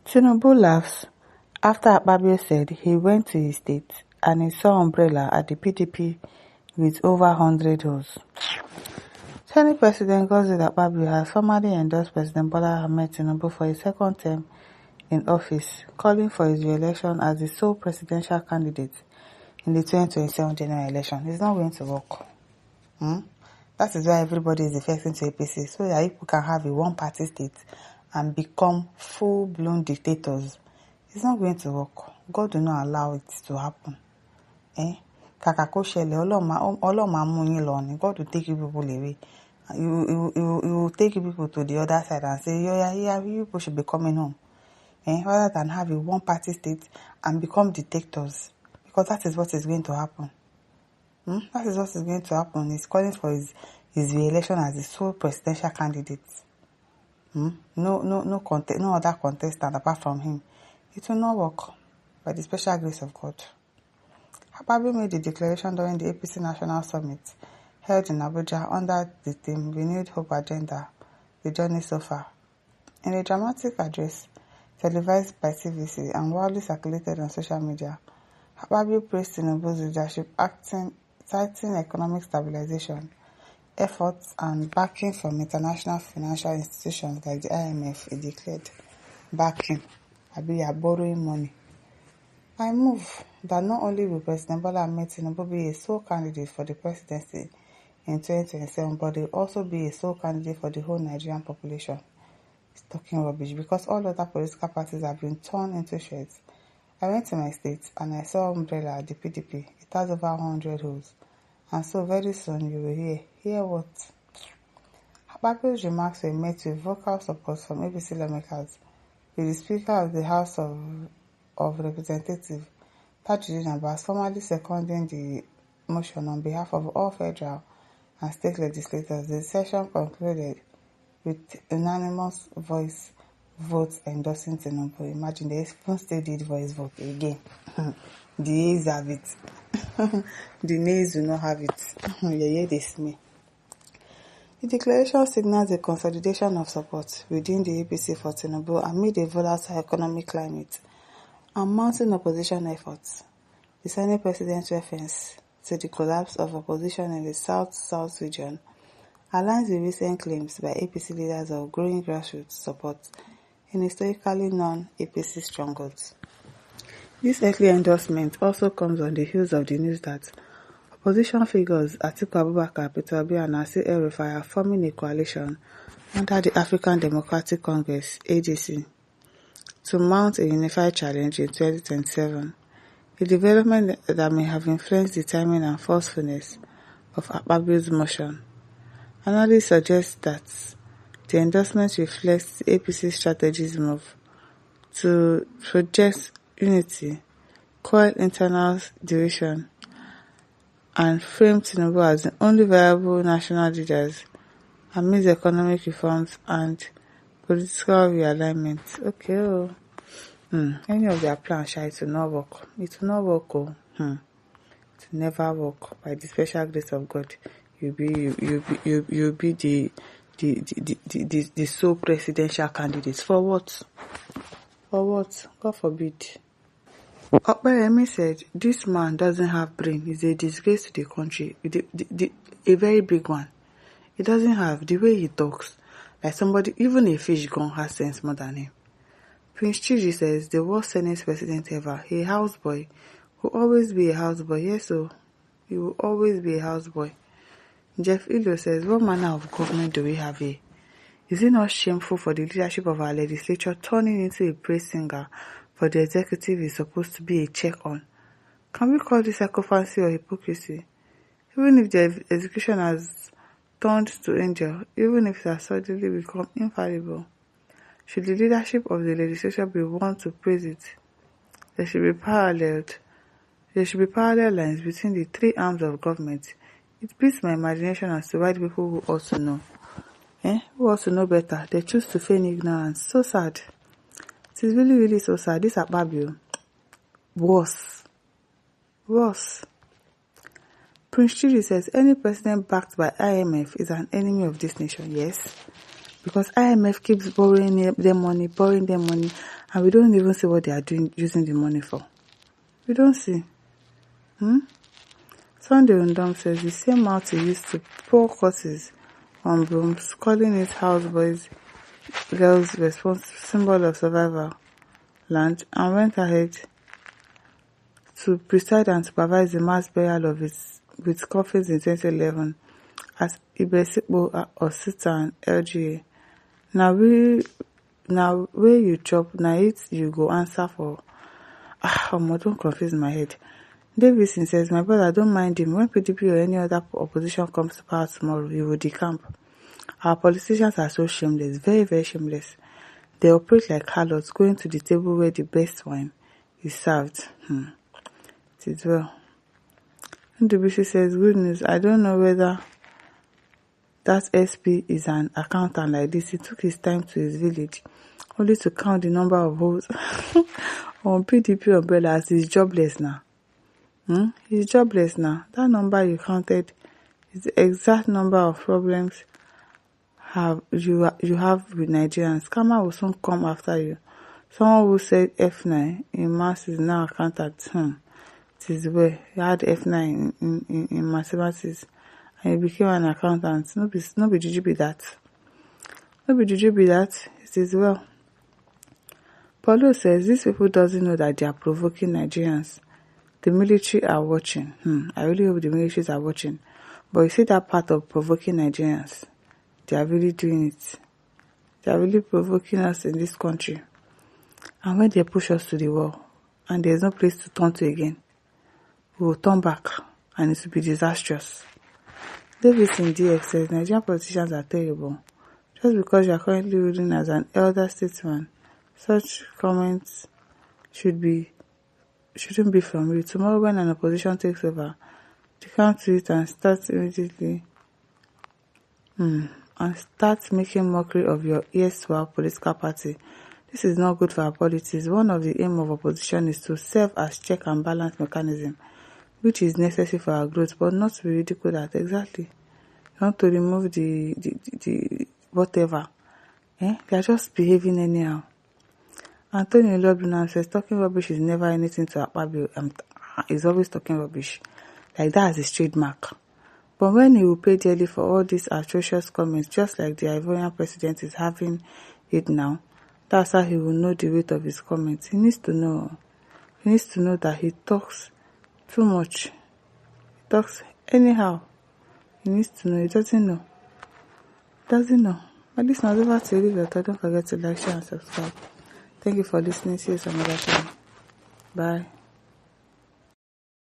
Tinubu laughs after Akpabio said he went to his state and he saw umbrella at the PDP with over 100 holes. Senate President Godswill Akpabio has formally endorsed President Bola Ahmed Tinubu for his second term in office, calling for his re-election as the sole presidential candidate in the 2027 general election. It's not going to work. That is why everybody is defecting to APC, so that people can have a one-party state and become full-blown dictators. It's not going to work. God will not allow it to happen. Kakako shele, Oloma mú yín lọ ni. God will take you people away. You will take you people to the other side and say, yeah, you people should be coming home. Rather than have a one-party state and become dictators. Because that is what is going to happen. That is what is going to happen. He's calling for his re-election as the sole presidential candidate. No other contestant apart from him. It will not work by the special grace of God. Akpabio made the declaration during the APC National Summit held in Abuja under the theme Renewed Hope Agenda, the journey so far. In a dramatic address televised by TVC and widely circulated on social media, Akpabio praised Tinubu's leadership, citing economic stabilization efforts and backing from international financial institutions like the IMF. He declared, backing, you are borrowing money. I move that not only will President Bola Ahmed Tinubu be a sole candidate for the presidency in 2027, but he will also be a sole candidate for the whole Nigerian population. He's talking rubbish because all other political parties have been torn into shreds. I went to my state and I saw umbrella at the PDP. It has over 100 holes. And so very soon you will hear what? Akpabio's remarks were met with vocal support from APC lawmakers, with the Speaker of the House of Representatives, Tajudeen Abbas, formally seconding the motion on behalf of all federal and state legislators. The session concluded with unanimous votes endorsing Tinubu. Imagine they even still did voice vote again. The A's have it. The nays do not have it. They smell. The declaration signals a consolidation of support within the APC for Tinubu amid a volatile economic climate and mounting opposition efforts. The Senate President's reference to the collapse of opposition in the South-South region aligns with recent claims by APC leaders of growing grassroots support in historically non-APC strongholds. This early endorsement also comes on the heels of the news that opposition figures Atiku Abubakar, Peter Obi and Nasir El-Rufai are forming a coalition under the African Democratic Congress (ADC) to mount a unified challenge in 2027, a development that may have influenced the timing and forcefulness of Akpabio's motion. Analysts suggest that the endorsement reflects the APC's strategy's move to project unity, quell internal division, and frame Tinubu as the only viable national leaders amidst economic reforms and political realignment. Okay, any of their plans, it will not work. It will not work. It will never work. By the special grace of God, you'll be the sole presidential candidate. For what? For what? God forbid. Akpabio said, this man doesn't have brain. He's a disgrace to the country. A very big one. He doesn't have the way he talks. Like somebody, even a fish gone has sense more than him. Prince Chiji says, the worst Senate president ever. A houseboy. Will always be a houseboy. Yes, so he will always be a houseboy. Jeff Ilo says, what manner of government do we have here? Is it not shameful for the leadership of our legislature turning into a praise singer for the executive is supposed to be a check on? Can we call this sycophancy or hypocrisy? Even if the execution has turned to angel, even if it has suddenly become infallible, should the leadership of the legislature be one to praise it? There should be parallel lines between the three arms of government. It beats my imagination as to why the people who ought to know. Who ought to know better? They choose to feign ignorance. So sad. It is really, really so sad. This Akpabio. Worse. Prince Chidi says, any president backed by IMF is an enemy of this nation. Yes. Because IMF keeps borrowing them money, and we don't even see what they are doing, using the money for. We don't see. Sunday Undom says the same mouth he used to pour curses on brooms, calling it houseboys, girls' response symbol of survival land, and went ahead to preside and supervise the mass burial of its with coffins in 2011 as Ibesipo Osita and LGA. Now where you chop, now it you go answer for. Don't confuse my head. Davidson says, my brother, don't mind him. When PDP or any other opposition comes to power tomorrow, he will decamp. Our politicians are so shameless, very, very shameless. They operate like harlots, going to the table where the best wine is served. It is well. NWC says, good news. I don't know whether that SP is an accountant like this. He took his time to his village, only to count the number of holes on PDP umbrella as he's jobless now. He's jobless now. That number you counted is the exact number of problems you have with Nigerians. Scammer will soon come after you. Someone who said F9 in maths is now accountant. It is where you had F9 in mathematics and you became an accountant. No be juju be that. No be juju be that. It is well. Paulo says these people doesn't know that they are provoking Nigerians. The military are watching. I really hope the militaries are watching. But you see that part of provoking Nigerians. They are really doing it. They are really provoking us in this country. And when they push us to the wall, and there is no place to turn to again, we will turn back, and it will be disastrous. Davidson DX says Nigerian politicians are terrible. Just because you are currently ruling as an elder statesman, such comments shouldn't be from you. Tomorrow when an opposition takes over, they come to it and start immediately and start making mockery of your erstwhile political party. This is not good for our politics. One of the aim of opposition is to serve as check and balance mechanism, which is necessary for our growth, but not to be ridiculed at. Exactly. You want to remove the whatever. They are just behaving anyhow. Antonio Lobinam says talking rubbish is never anything to Akpabio. He's always talking rubbish. Like that is his trademark. But when he will pay dearly for all these atrocious comments, just like the Ivorian president is having it now, that's how he will know the weight of his comments. He needs to know. He needs to know that he talks too much. He talks anyhow. He needs to know. He doesn't know. At least now, over to leave your thought. Don't forget to like, share, and subscribe. Thank you for listening. See you some other time. Bye.